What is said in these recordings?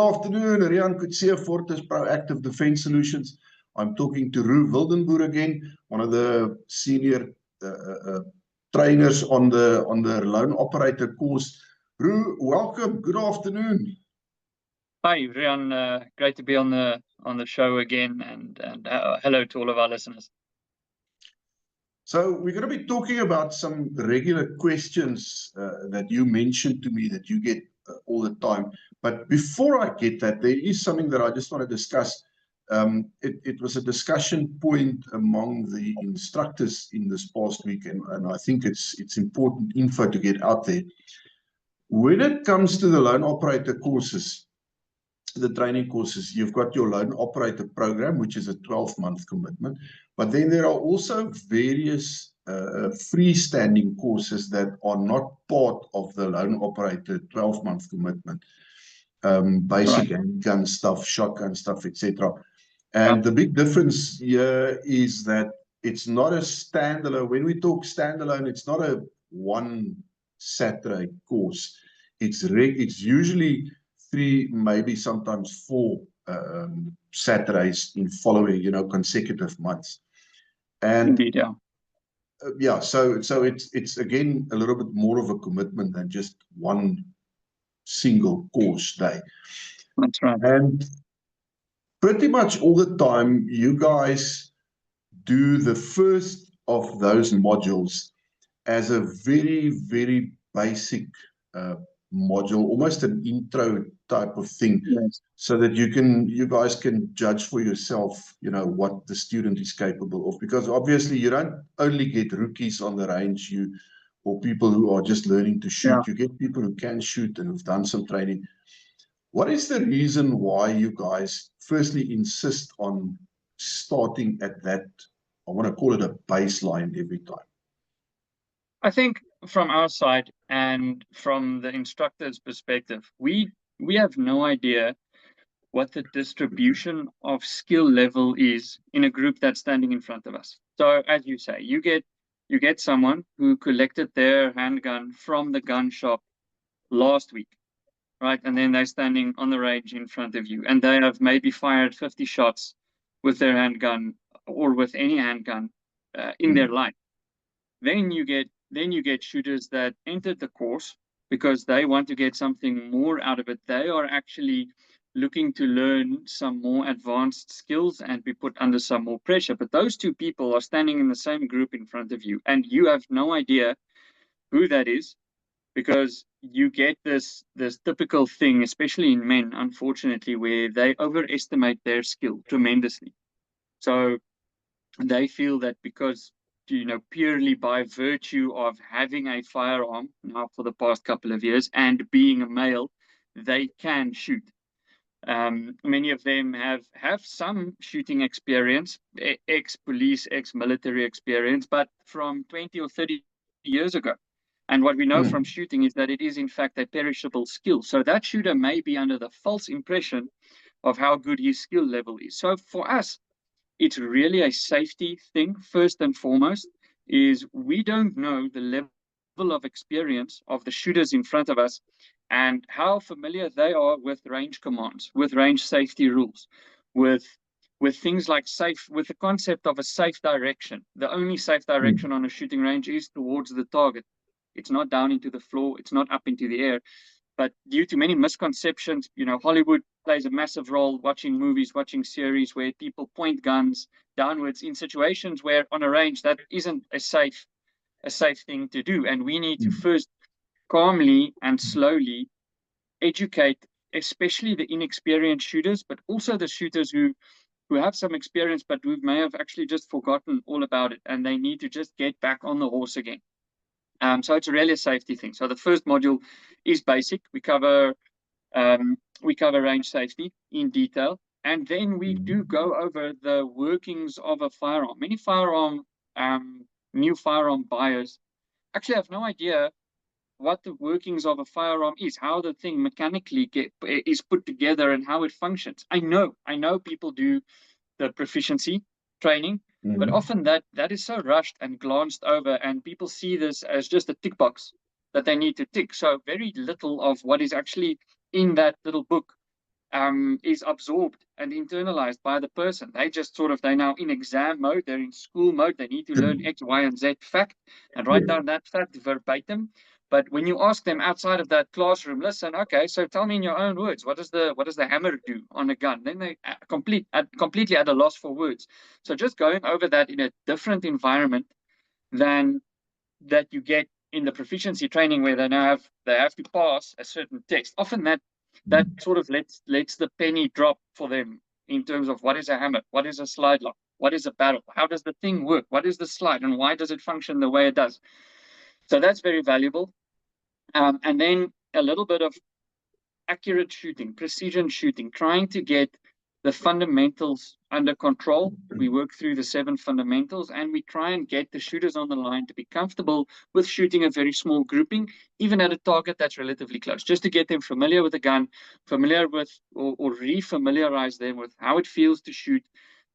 afternoon, Rian Kutsia, Fortis Proactive Defense Solutions. I'm talking to Roux Wildenboer again, one of the senior trainers on the loan operator course. Roux, welcome. Good afternoon. Hi, Rian. Great to be on the show again, and hello to all of our listeners. So we're going to be talking about some regular questions that you mentioned to me that you get all the time. But before I get that, there is something that I just want to discuss. It was a discussion point among the instructors in this past week, and I think it's important info to get out there. When it comes to the loan operator courses, the training courses, you've got your loan operator program, which is a 12-month commitment, but then there are also various freestanding courses that are not part of the loan operator 12-month commitment. Basic handgun stuff, shotgun stuff, etc. And the big difference here is that it's not a standalone. When we talk standalone, it's not a one Saturday course. It's usually 3, maybe sometimes 4 Saturdays in following, consecutive months. And indeed, yeah, so it's again a little bit more of a commitment than just one single course day. That's right. And pretty much all the time, you guys do the first of those modules as a very, very basic module, almost an intro type of thing, yes, so that you guys can judge for yourself, what the student is capable of. Because obviously you don't only get rookies on the range, or people who are just learning to shoot. You get people who can shoot and who've done some training. What is the reason why you guys firstly insist on starting at that, I want to call it a baseline every time? I think from our side and from the instructor's perspective, we have no idea what the distribution of skill level is in a group that's standing in front of us. So as you say, you get someone who collected their handgun from the gun shop last week, right? And then they're standing on the range in front of you, and they have maybe fired 50 shots with their handgun or with any handgun in their life. Then you get shooters that entered the course because they want to get something more out of it. They are actually looking to learn some more advanced skills and be put under some more pressure. But those two people are standing in the same group in front of you, and you have no idea who that is, because you get this typical thing, especially in men, unfortunately, where they overestimate their skill tremendously. So they feel that because, purely by virtue of having a firearm now for the past couple of years and being a male, they can shoot. Many of them have some shooting experience, ex-police, ex-military experience, but from 20 or 30 years ago. And what we know from shooting is that it is, in fact, a perishable skill. So that shooter may be under the false impression of how good his skill level is. So for us, it's really a safety thing. First and foremost is we don't know the level of experience of the shooters in front of us and how familiar they are with range commands, with range safety rules, with things like with the concept of a safe direction. The only safe direction on a shooting range is towards the target. It's not down into the floor. It's not up into the air. But due to many misconceptions, Hollywood plays a massive role, watching movies, watching series where people point guns downwards in situations where on a range that isn't a safe thing to do. And we need to first calmly and slowly educate, especially the inexperienced shooters, but also the shooters who have some experience, but who may have actually just forgotten all about it, and they need to just get back on the horse again. So it's really a safety thing. So the first module is basic. We cover range safety in detail, and then we do go over the workings of a firearm. Many new firearm buyers actually have no idea what the workings of a firearm is, how the thing mechanically is put together, and how it functions. I know people do the proficiency training, but often that is so rushed and glanced over, and people see this as just a tick box that they need to tick. So very little of what is actually in that little book is absorbed and internalized by the person. They're now in exam mode, they're in school mode, they need to learn X, Y, and Z fact and write down that fact verbatim. But when you ask them outside of that classroom, listen, okay, so tell me in your own words, what does the hammer do on a gun? Then they completely at a loss for words. So just going over that in a different environment than that you get in the proficiency training, where they have to pass a certain test. Often that sort of lets the penny drop for them in terms of what is a hammer, what is a slide lock, what is a barrel, how does the thing work, what is the slide, and why does it function the way it does. So that's very valuable. And then a little bit of accurate shooting, precision shooting, trying to get the fundamentals under control. We work through the 7 fundamentals, and we try and get the shooters on the line to be comfortable with shooting a very small grouping, even at a target that's relatively close, just to get them familiar with the gun, familiar with or re-familiarize them with how it feels to shoot,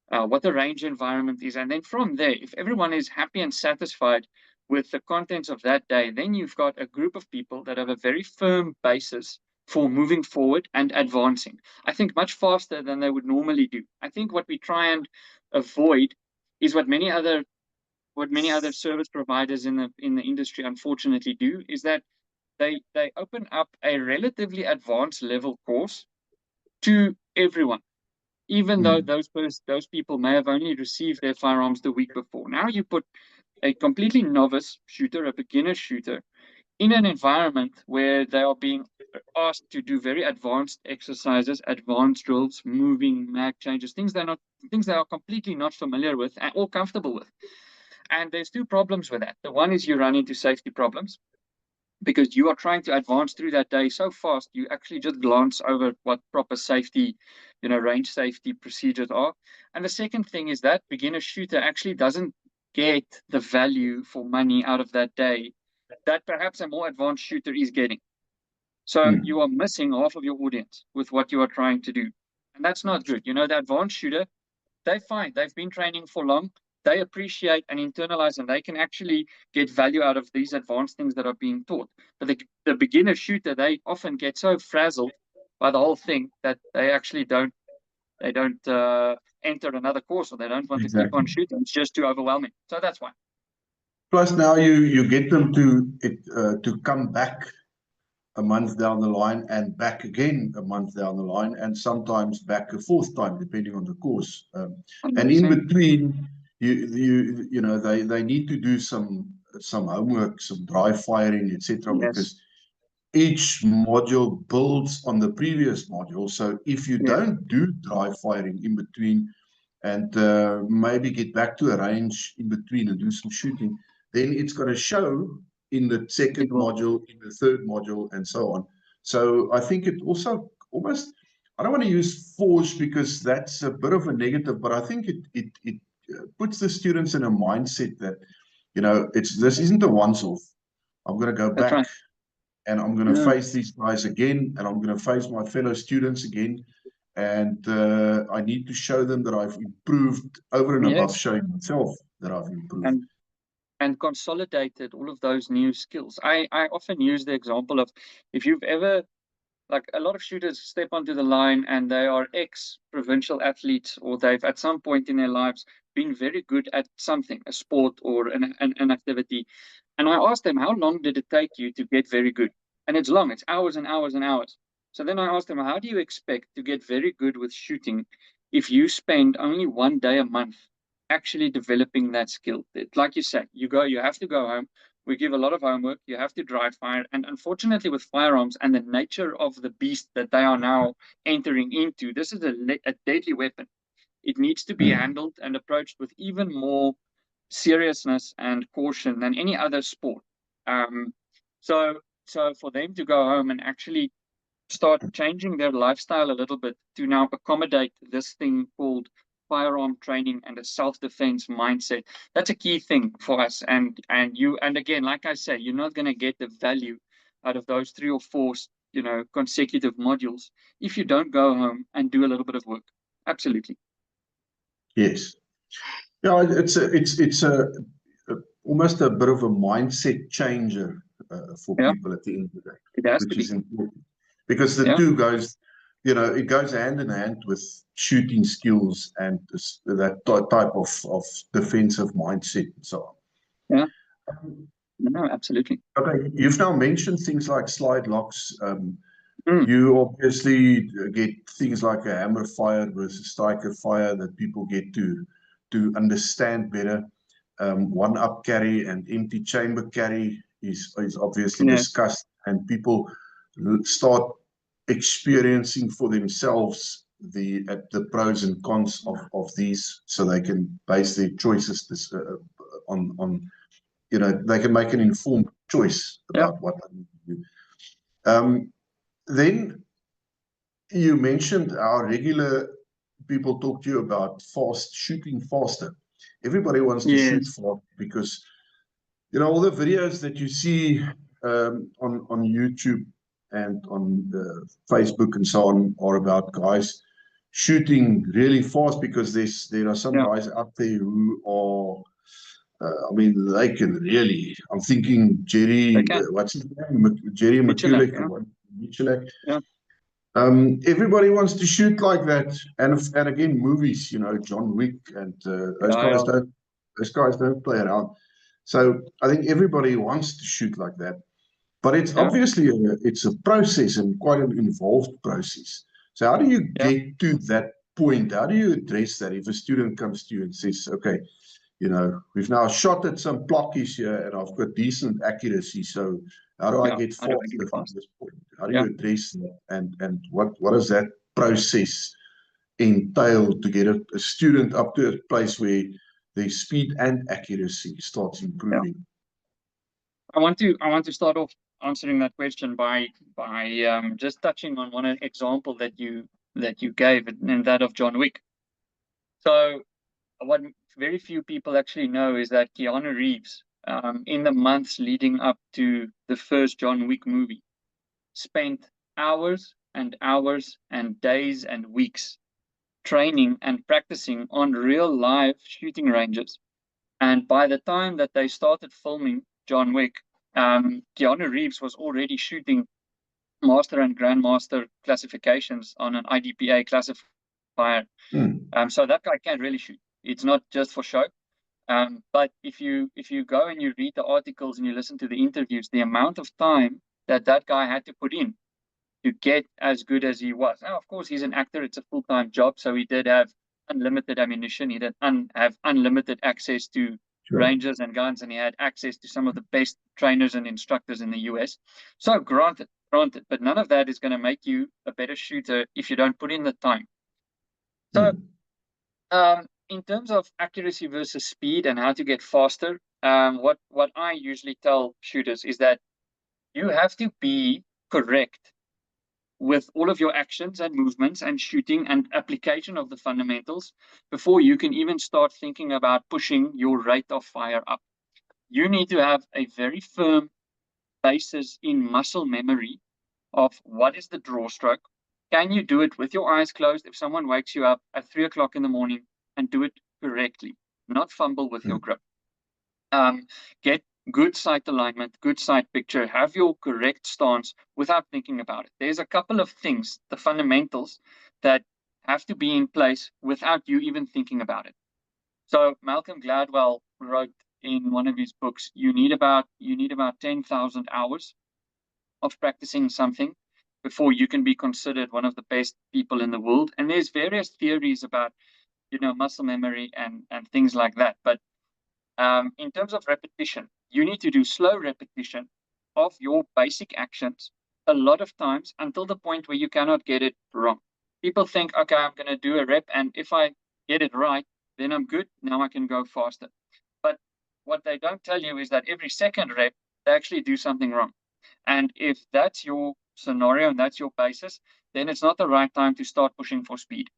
what the range environment is. And then from there, if everyone is happy and satisfied with the contents of that day, then you've got a group of people that have a very firm basis for moving forward and advancing. I think much faster than they would normally do. I think what we try and avoid is what many other service providers in the industry unfortunately do, is that they open up a relatively advanced level course to everyone, even though those people may have only received their firearms the week before. Now you put a completely novice shooter, a beginner shooter, in an environment where they are being asked to do very advanced exercises, advanced drills, moving mag changes, things they are completely not familiar with or comfortable with. And there's 2 problems with that. The one is you run into safety problems, because you are trying to advance through that day so fast, you actually just glance over what proper safety, range safety procedures are. And the second thing is that beginner shooter actually doesn't get the value for money out of that day that perhaps a more advanced shooter is getting. So you are missing half of your audience with what you are trying to do. And that's not good. The advanced shooter, they've been training for long, they appreciate and internalize, and they can actually get value out of these advanced things that are being taught. But the beginner shooter, they often get so frazzled by the whole thing that they actually don't enter another course, or they don't want to keep on shooting. It's just too overwhelming. So that's why. Plus now you get them to come back a month down the line and back again a month down the line, and sometimes back a 4th time, depending on the course. And in between, they need to do some homework, some dry firing, etc. Because each module builds on the previous module. So if you don't do dry firing in between, and maybe get back to a range in between and do some shooting, then it's going to show in the 2nd module, in the 3rd module, and so on. So I think it also almost, I don't want to use force because that's a bit of a negative, but I think it puts the students in a mindset that, this isn't a once-off. I'm going to go back and I'm going to face these guys again, and I'm going to face my fellow students again. And I need to show them that I've improved over and above showing myself that I've improved. And consolidated all of those new skills. I often use the example of, if you've ever, like, a lot of shooters step onto the line and they are ex-provincial athletes, or they've at some point in their lives been very good at something, a sport or an activity. And I ask them, how long did it take you to get very good? And it's long, it's hours and hours and hours. So then I ask them, how do you expect to get very good with shooting if you spend only 1 day a month actually developing that skill? Like you said, you have to go home. We give a lot of homework. You have to dry fire. And unfortunately, with firearms and the nature of the beast that they are now entering into, this is a deadly weapon. It needs to be handled and approached with even more seriousness and caution than any other sport. So for them to go home and actually start changing their lifestyle a little bit to now accommodate this thing called firearm training and a self-defense mindset, that's a key thing for us. And again, like I say, you're not going to get the value out of those 3 or 4 consecutive modules if you don't go home and do a little bit of work. Absolutely. Yes. Yeah, it's almost a bit of a mindset changer for people at the end of the day, It has which to be. is important, because the two goes it goes hand in hand with shooting skills and that type of defensive mindset and so on. Yeah. Um, No, absolutely. Okay, you've now mentioned things like slide locks. Mm, You obviously get things like a hammer fire versus striker fire that people get to understand better. One-up carry and empty chamber carry is obviously yes. discussed, and people start experiencing for themselves the pros and cons of these, so they can base their choices on they can make an informed choice Yeah. about what they need to do. Then you mentioned how regular people talk to you about shooting faster. Everybody wants to shoot Yes. fast because all the videos that you see on YouTube and on Facebook and so on are about guys shooting really fast because there are some Yeah. guys out there who are they can really. I'm thinking They Jerry, can. what's his name? Jerry Michelak, McCulloch, yeah. Michelak. Yeah. Everybody wants to shoot like that, and again, movies, John Wick, and those Yeah. guys Yeah. don't play around. So I think everybody wants to shoot like that, but it's Yeah. obviously it's a process and quite an involved process. So how do you Yeah. get to that point? How do you address that if a student comes to you and says, "Okay, we've now shot at some blockies here, and I've got decent accuracy. So how do I Yeah. get How do I get faster from fast? this point? How do Yeah. you address that? And what does that process entail to get a student up to a place where their speed and accuracy starts Yeah. improving?" I want to start off answering that question by just touching on one example that you gave, and that of John Wick. So what very few people actually know is that Keanu Reeves, in the months leading up to the first John Wick movie, spent hours and hours and days and weeks training and practicing on real live shooting ranges. And by the time that they started filming John Wick, Keanu Reeves was already shooting master and grandmaster classifications on an IDPA classifier. Hmm. So that guy can really shoot. It's not just for show. But if you go and you read the articles and you listen to the interviews, the amount of time that guy had to put in to get as good as he was. Now, of course, he's an actor; it's a full-time job, so he did have unlimited ammunition. He did have unlimited access to Sure. ranges and guns, and he had access to some of the best trainers and instructors in the US. So granted, but none of that is going to make you a better shooter if you don't put in the time. So, Hmm. in terms of accuracy versus speed and how to get faster, what I usually tell shooters is that you have to be correct with all of your actions and movements and shooting and application of the fundamentals before you can even start thinking about pushing your rate of fire up. You need to have a very firm basis in muscle memory of what is the draw stroke. Can you do it with your eyes closed if someone wakes you up at 3 o'clock in the morning, and do it correctly, not fumble with your Hmm. grip? Get good sight alignment, good sight picture, have your correct stance without thinking about it. There's a couple of things, the fundamentals, that have to be in place without you even thinking about it. So Malcolm Gladwell wrote in one of his books, you need about 10,000 hours of practicing something before you can be considered one of the best people in the world. And there's various theories about, muscle memory and things like that. But in terms of repetition, you need to do slow repetition of your basic actions a lot of times until the point where you cannot get it wrong. People think, okay, I'm going to do a rep, and if I get it right, then I'm good. Now I can go faster. But what they don't tell you is that every second rep, they actually do something wrong. And if that's your scenario and that's your basis, then it's not the right time to start pushing for speed.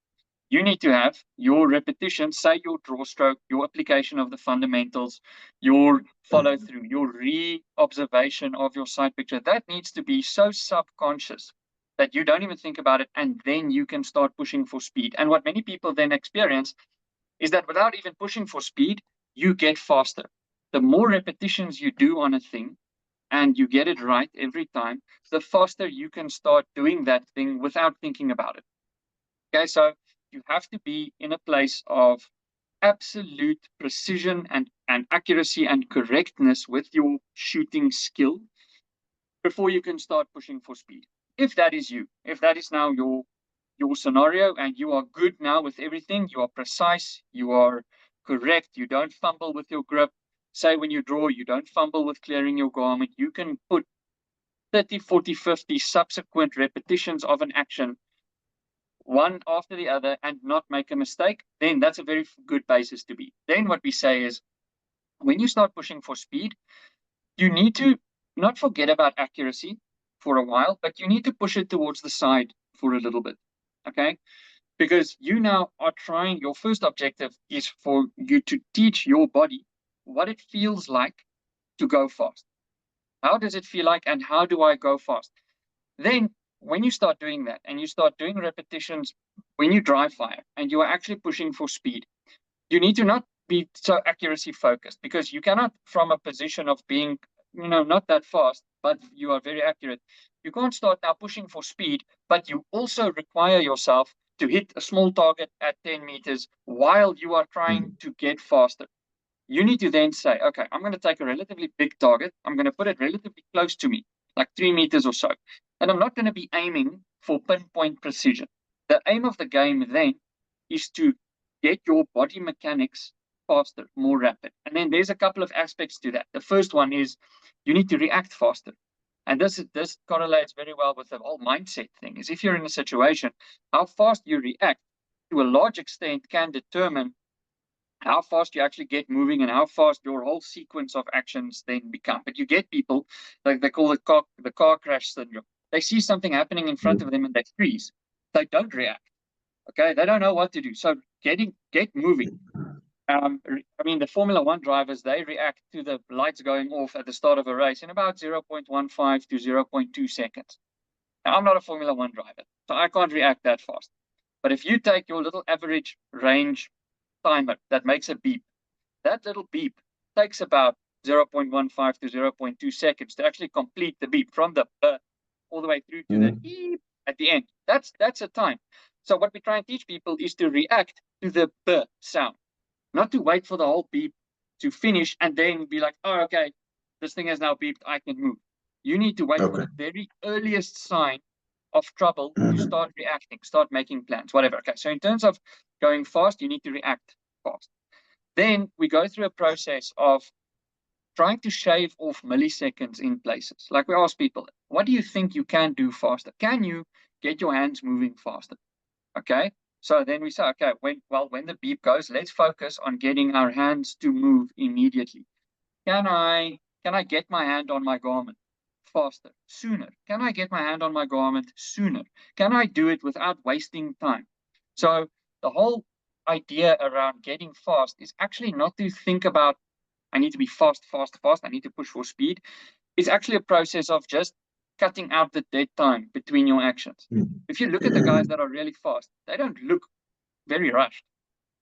You need to have your repetition, say your draw stroke, your application of the fundamentals, your follow through, your re-observation of your sight picture. That needs to be so subconscious that you don't even think about it, and then you can start pushing for speed. And what many people then experience is that without even pushing for speed, you get faster. The more repetitions you do on a thing, and you get it right every time, the faster you can start doing that thing without thinking about it. Okay, so you have to be in a place of absolute precision and accuracy and correctness with your shooting skill before you can start pushing for speed. If that is you, if that is now your scenario and you are good now with everything, you are precise, you are correct, you don't fumble with your grip. Say when you draw, you don't fumble with clearing your garment. You can put 30, 40, 50 subsequent repetitions of an action, one after the other, and not make a mistake, then that's a very good basis to be. Then what we say is, when you start pushing for speed, you need to not forget about accuracy for a while, but you need to push it towards the side for a little bit. Okay? Because you now are trying, your first objective is for you to teach your body what it feels like to go fast. How does it feel like, and how do I go fast? Then, when you start doing that and you start doing repetitions when you dry fire and you are actually pushing for speed, you need to not be so accuracy focused, because you cannot, from a position of being, not that fast, but you are very accurate. You can't start now pushing for speed, but you also require yourself to hit a small target at 10 meters while you are trying to get faster. You need to then say, okay, I'm going to take a relatively big target. I'm going to put it relatively close to me, like 3 meters or so. And I'm not going to be aiming for pinpoint precision. The aim of the game then is to get your body mechanics faster, more rapid. And then there's a couple of aspects to that. The first one is you need to react faster. And this correlates very well with the whole mindset thing, is if you're in a situation, how fast you react to a large extent can determine how fast you actually get moving and how fast your whole sequence of actions then become. But you get people, like they call it the car crash syndrome. They see something happening in front of them and they freeze. They don't react. Okay, they don't know what to do. So get moving. The Formula One drivers, they react to the lights going off at the start of a race in about 0.15 to 0.2 seconds. Now, I'm not a Formula One driver, so I can't react that fast. But if you take your little average range timer that makes a beep, that little beep takes about 0.15 to 0.2 seconds to actually complete the beep from the all the way through to the beep at the end. That's a time. So what we try and teach people is to react to the b sound, not to wait for the whole beep to finish and then be like, oh, okay, this thing has now beeped, I can move. You need to wait for the very earliest sign of trouble to start reacting, start making plans, whatever. Okay, so in terms of going fast, you need to react fast. Then we go through a process of trying to shave off milliseconds in places. Like we ask people, what do you think you can do faster? Can you get your hands moving faster? Okay, so then we say, okay, when the beep goes, let's focus on getting our hands to move immediately. Can I get my hand on my garment faster, sooner? Can I get my hand on my garment sooner? Can I do it without wasting time? So the whole idea around getting fast is actually not to think about, I need to be fast, I need to push for speed. It's actually a process of just cutting out the dead time between your actions. If you look at the guys that are really fast, they don't look very rushed.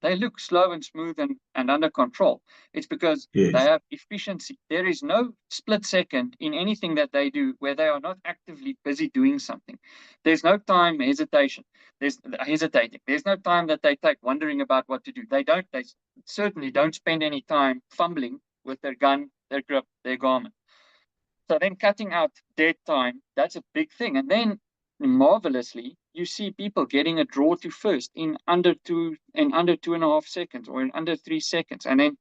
They look slow and smooth and under control. It's because they have efficiency. There is no split second in anything that they do where they are not actively busy doing something. There's no time hesitation. There's hesitating. There's no time that they take wondering about what to do. They certainly don't spend any time fumbling with their gun, their grip, their garment. So then cutting out dead time, that's a big thing. And then marvelously, you see people getting a draw to first in under 2.5 seconds or in under 3 seconds. And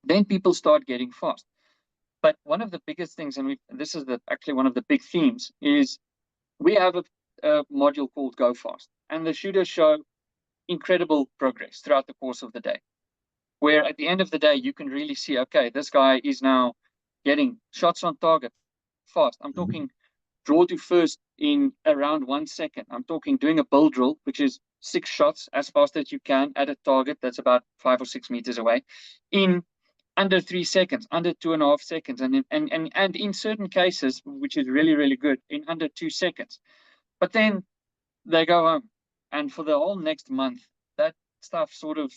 then people start getting fast. But one of the biggest things, and this is actually one of the big themes, is we have a module called Go Fast. And the shooters show incredible progress throughout the course of the day, where at the end of the day, you can really see, okay, this guy is now getting shots on target fast. I'm talking draw to first in around 1 second. I'm talking doing a bull drill, which is 6 shots as fast as you can at a target that's about 5 or 6 meters away, in under 3 seconds, under 2.5 seconds, and in certain cases, which is really, really good, in under 2 seconds. But then they go home, and for the whole next month, that stuff sort of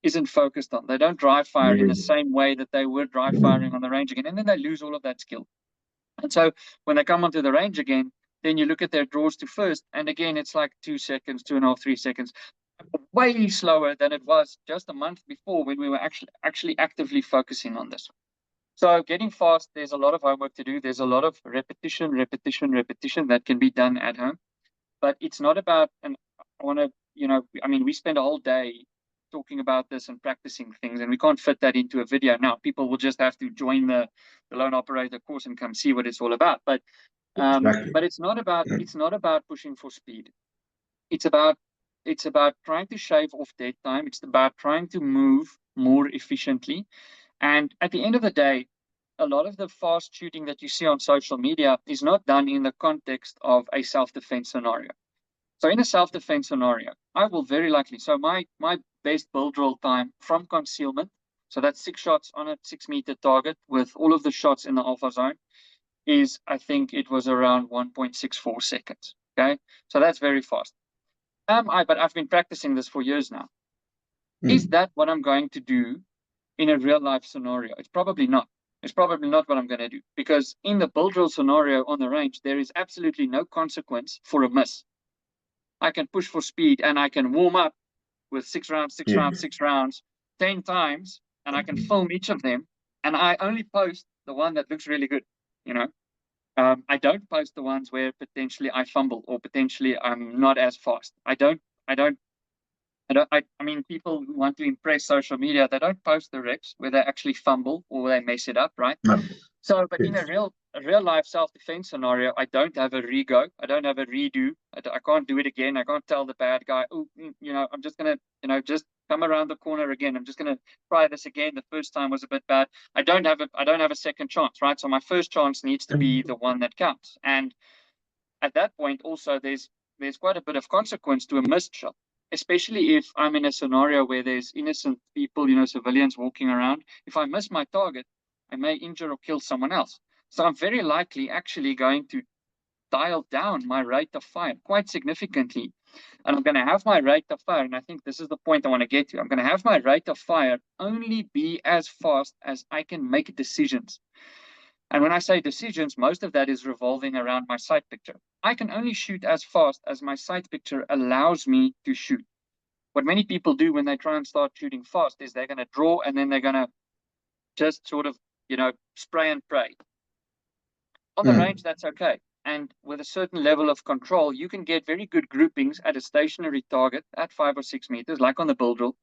isn't focused on. They don't dry fire in the same way that they were dry firing on the range again, and then they lose all of that skill. And so when they come onto the range again, then you look at their draws to first, and again, it's like 2 seconds, 2.5, 3 seconds, way slower than it was just a month before when we were actually actively focusing on this. So getting fast, there's a lot of homework to do. There's a lot of repetition that can be done at home. But it's not about, and I want to, we spend a whole day talking about this and practicing things, and we can't fit that into a video now. People will just have to join the lone operator course and come see what it's all about. But Exactly. but it's not about pushing for speed. It's about trying to shave off dead time. It's about trying to move more efficiently. And at the end of the day, a lot of the fast shooting that you see on social media is not done in the context of a self-defense scenario. So in a self-defense scenario, I will very likely, so my best build roll time from concealment, so that's 6 shots on a 6-meter target with all of the shots in the alpha zone, is, I think it was around 1.64 seconds. Okay, so that's very fast. But I've been practicing this for years now. Is that what I'm going to do in a real life scenario? It's probably not. It's probably not what I'm going to do, because in the build drill scenario on the range, there is absolutely no consequence for a miss. I can push for speed and I can warm up with 6 rounds, 6 rounds, 6 rounds, 10 times, and I can film each of them. And I only post the one that looks really good, you know. I don't post the ones where potentially I fumble or potentially I'm not as fast. I mean, people who want to impress social media, they don't post the reps where they actually fumble or they mess it up, right? No. So, but in a real life self-defense scenario, I don't have a re-go. I don't have a redo. I can't do it again. I can't tell the bad guy, oh, I'm just going to, just come around the corner again. I'm just going to try this again. The first time was a bit bad. I don't have a second chance, right? So my first chance needs to be the one that counts. And at that point, also, there's quite a bit of consequence to a missed shot, especially if I'm in a scenario where there's innocent people, civilians walking around. If I miss my target, I may injure or kill someone else. So I'm very likely actually going to dial down my rate of fire quite significantly. And I'm going to have my rate of fire, and I think this is the point I want to get to. I'm going to have my rate of fire only be as fast as I can make decisions. And when I say decisions, most of that is revolving around my sight picture. I can only shoot as fast as my sight picture allows me to shoot. What many people do when they try and start shooting fast is they're going to draw and then they're going to just sort of, spray and pray. On the range, that's okay. And with a certain level of control, you can get very good groupings at a stationary target at 5 or 6 meters, like on the build drill.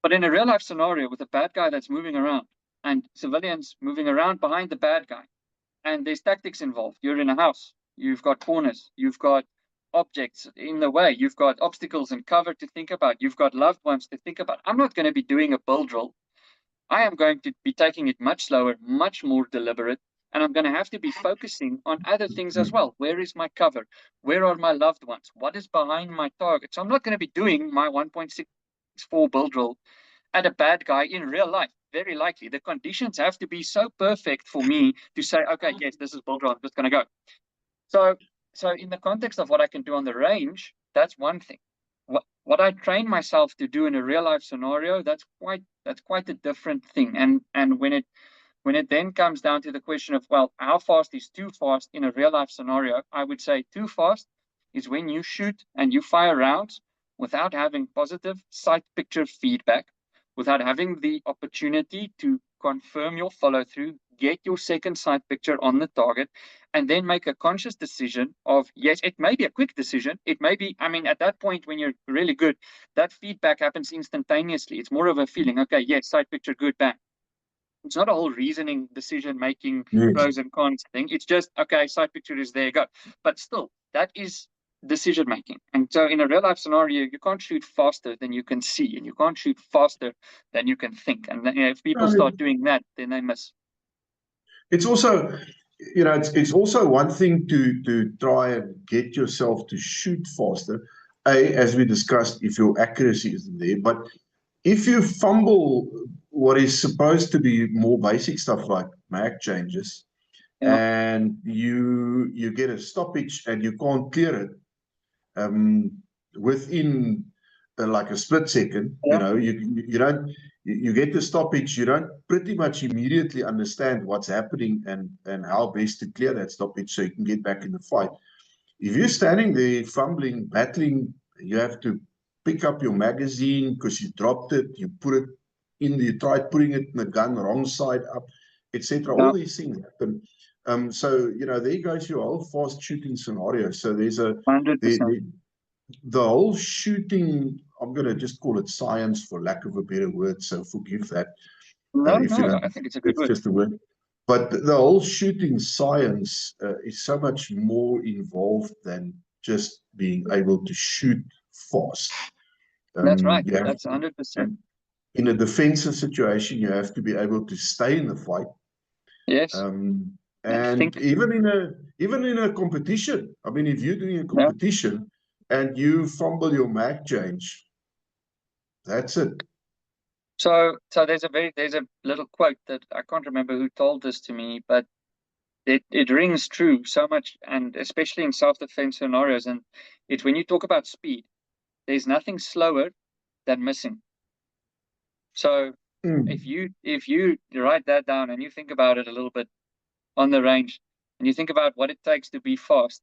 But in a real life scenario with a bad guy that's moving around and civilians moving around behind the bad guy, and there's tactics involved. You're in a house, you've got corners, you've got objects in the way, you've got obstacles and cover to think about, you've got loved ones to think about. I'm not going to be doing a build drill. I am going to be taking it much slower, much more deliberate, and I'm going to have to be focusing on other things as well. Where is my cover? Where are my loved ones? What is behind my target? So I'm not going to be doing my 1.64 build drill at a bad guy in real life. Very likely. The conditions have to be so perfect for me to say, okay, yes, this is build drill, I'm just going to go. So in the context of what I can do on the range, that's one thing. What I train myself to do in a real life scenario, that's quite a different thing. And when it then comes down to the question of, well, how fast is too fast in a real life scenario, I would say too fast is when you shoot and you fire rounds without having positive sight picture feedback, without having the opportunity to confirm your follow through, get your second sight picture on the target, and then make a conscious decision of, yes, it may be a quick decision. It may be, at that point when you're really good, that feedback happens instantaneously. It's more of a feeling, okay, yes, sight picture, good, bang. It's not a whole reasoning, decision-making, pros and cons thing. It's just, okay, sight picture is there, go. But still, that is decision-making. And so in a real-life scenario, you can't shoot faster than you can see, and you can't shoot faster than you can think. And then, if people start doing that, then they miss. It's also, it's also one thing to try and get yourself to shoot faster. As we discussed, if your accuracy isn't there, but if you fumble what is supposed to be more basic stuff like mag changes, and you get a stoppage and you can't clear it within like a split second. Yeah. You don't you get the stoppage. You don't pretty much immediately understand what's happening and how best to clear that stoppage so you can get back in the fight. If you're standing there fumbling, battling, you have to pick up your magazine because you dropped it. You put it in. You tried putting it in the gun wrong side up, etc. All these things happen. So there goes your whole fast shooting scenario. So there's 100%. the whole shooting. I'm going to just call it science for lack of a better word. So forgive that if you No, don't. I think it's a good It's word. just a word. But the whole shooting science is so much more involved than just being able to shoot fast. That's right. You have That's to, 100%. in a defensive situation, you have to be able to stay in the fight. Yes. And And think. even in a competition, I mean, if you're doing a Yeah. competition and you fumble your mag change, that's it. So there's a little quote that I can't remember who told this to me, but it rings true so much, and especially in self-defense scenarios. And it's when you talk about speed, there's nothing slower than missing. So if you write that down and you think about it a little bit on the range, and you think about what it takes to be fast,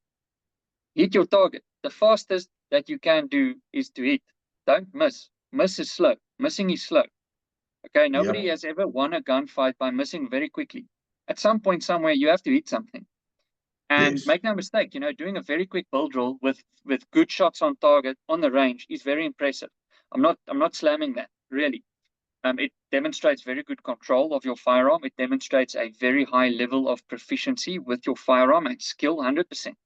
hit your target. The fastest that you can do is to hit. Don't miss. Miss is slow. Missing is slow. Okay, nobody Yep. has ever won a gunfight by missing very quickly. At some point, somewhere, you have to hit something. And Yes. make no mistake, doing a very quick build drill with good shots on target on the range is very impressive. I'm not slamming that, really. It demonstrates very good control of your firearm. It demonstrates a very high level of proficiency with your firearm and skill, 100%.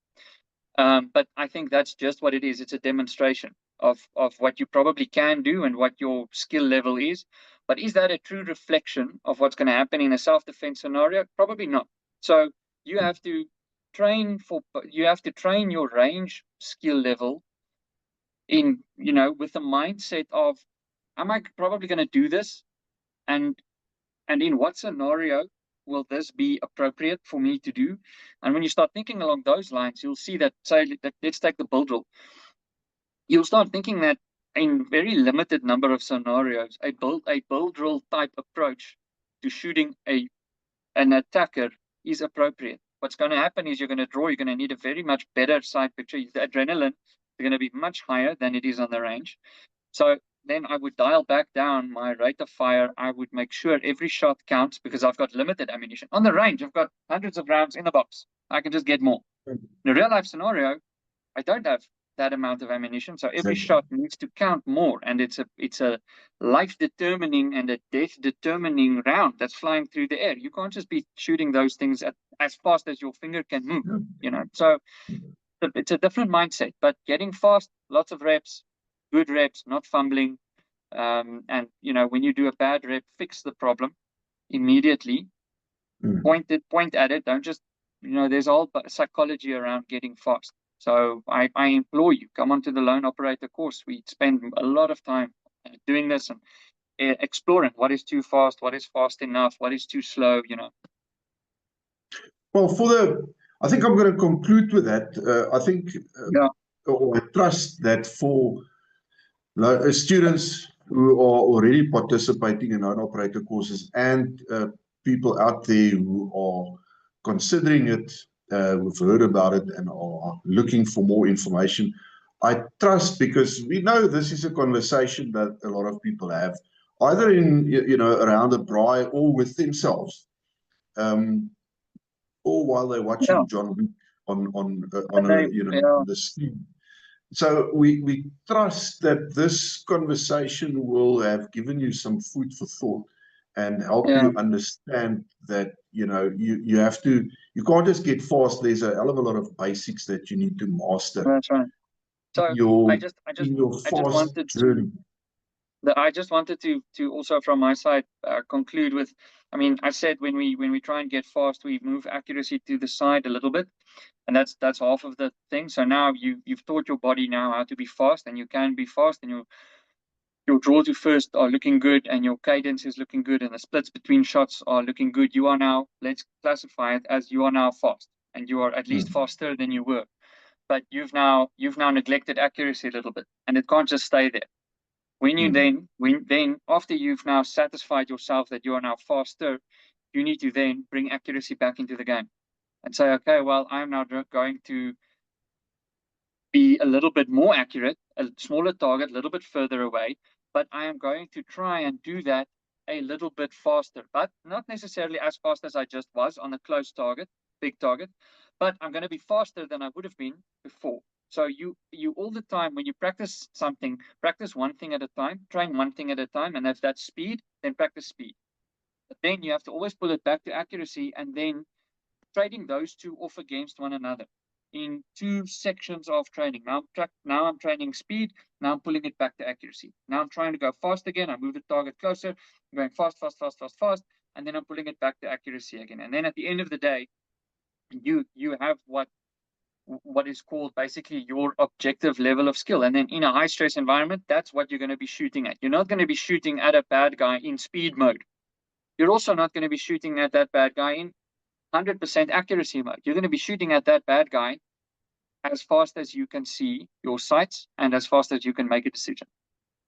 But I think that's just what it is. It's a demonstration of what you probably can do and what your skill level is. But is that a true reflection of what's going to happen in a self-defense scenario? Probably not. So you have to train your range skill level in, with the mindset of, am I probably going to do this? And in what scenario will this be appropriate for me to do? And when you start thinking along those lines, you'll see that, let's take the build drill. You'll start thinking that in very limited number of scenarios, a build drill type approach to shooting an attacker is appropriate. What's going to happen is you're going to need a very much better sight picture. The adrenaline is going to be much higher than it is on the range. So then I would dial back down my rate of fire. I would make sure every shot counts because I've got limited ammunition. On the range, I've got hundreds of rounds in the box. I can just get more. In a real life scenario, I don't have that amount of ammunition, so every shot needs to count more, and it's a life determining and a death determining round that's flying through the air. You can't just be shooting those things as fast as your finger can move. So it's a different mindset. But getting fast, lots of reps, good reps, not fumbling, and when you do a bad rep, fix the problem immediately. Point at it. Don't just there's all psychology around getting fast. So I implore you, come onto the lone operator course. We spend a lot of time doing this and exploring what is too fast, what is fast enough, what is too slow. Well, I think I'm going to conclude with that. I think, or I trust that for students who are already participating in non-operator courses and people out there who are considering it, who've heard about it and are looking for more information, I trust, because we know this is a conversation that a lot of people have, either in around a braai or with themselves, or while they're watching John Wick on the screen. So we trust that this conversation will have given you some food for thought and help you understand that you can't just get fast. There's a hell of a lot of basics that you need to master. That's right. So in your fast journey. I just wanted to also from my side conclude with, I said when we try and get fast, we move accuracy to the side a little bit, and that's half of the thing. So now you've taught your body now how to be fast, and you can be fast, and your draw to first are looking good, and your cadence is looking good, and the splits between shots are looking good. You are now, let's classify it as you are now fast, and you are at least faster than you were. But you've now neglected accuracy a little bit, and it can't just stay there. When you then after you've now satisfied yourself that you are now faster, you need to then bring accuracy back into the game and say, okay, well, I'm now going to be a little bit more accurate, a smaller target, a little bit further away, but I am going to try and do that a little bit faster, but not necessarily as fast as I just was on a close target, big target, but I'm going to be faster than I would have been before. So you all the time, when you practice something, practice one thing at a time, train one thing at a time, and if that's speed, then practice speed. But then you have to always pull it back to accuracy, and then trading those two off against one another in two sections of training. Now I'm training speed. Now I'm pulling it back to accuracy. Now I'm trying to go fast again. I move the target closer. I'm going fast, and then I'm pulling it back to accuracy again. And then at the end of the day, you have what is called basically your objective level of skill. And then in a high stress environment, that's what you're going to be shooting at. You're not going to be shooting at a bad guy in speed mode. You're also not going to be shooting at that bad guy in 100% accuracy mode. You're going to be shooting at that bad guy as fast as you can see your sights and as fast as you can make a decision.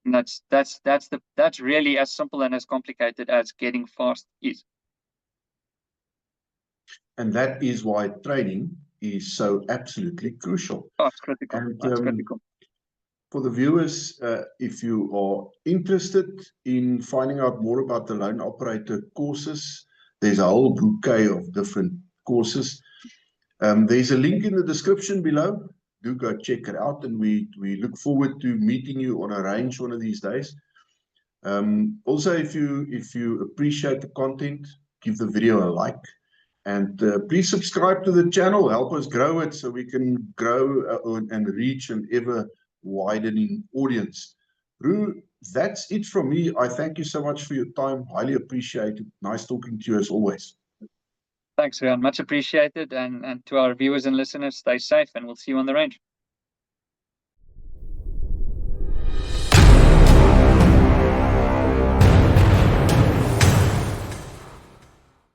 And that's really as simple and as complicated as getting fast is. And that is why training is so absolutely crucial. Oh, it's critical. And That's critical. for the viewers, if you are interested in finding out more about the lone operator courses, there's a whole bouquet of different courses. There's a link in the description below. Do go check it out, and we look forward to meeting you on a range one of these days. Also, if you appreciate the content, give the video a like, and please subscribe to the channel. Help us grow it so we can grow and reach an ever widening audience. Roux, that's it from me. I thank you so much for your time. Highly appreciated. Nice talking to you as always. Thanks, Rian. Much appreciated. And to our viewers and listeners, stay safe, and we'll see you on the range.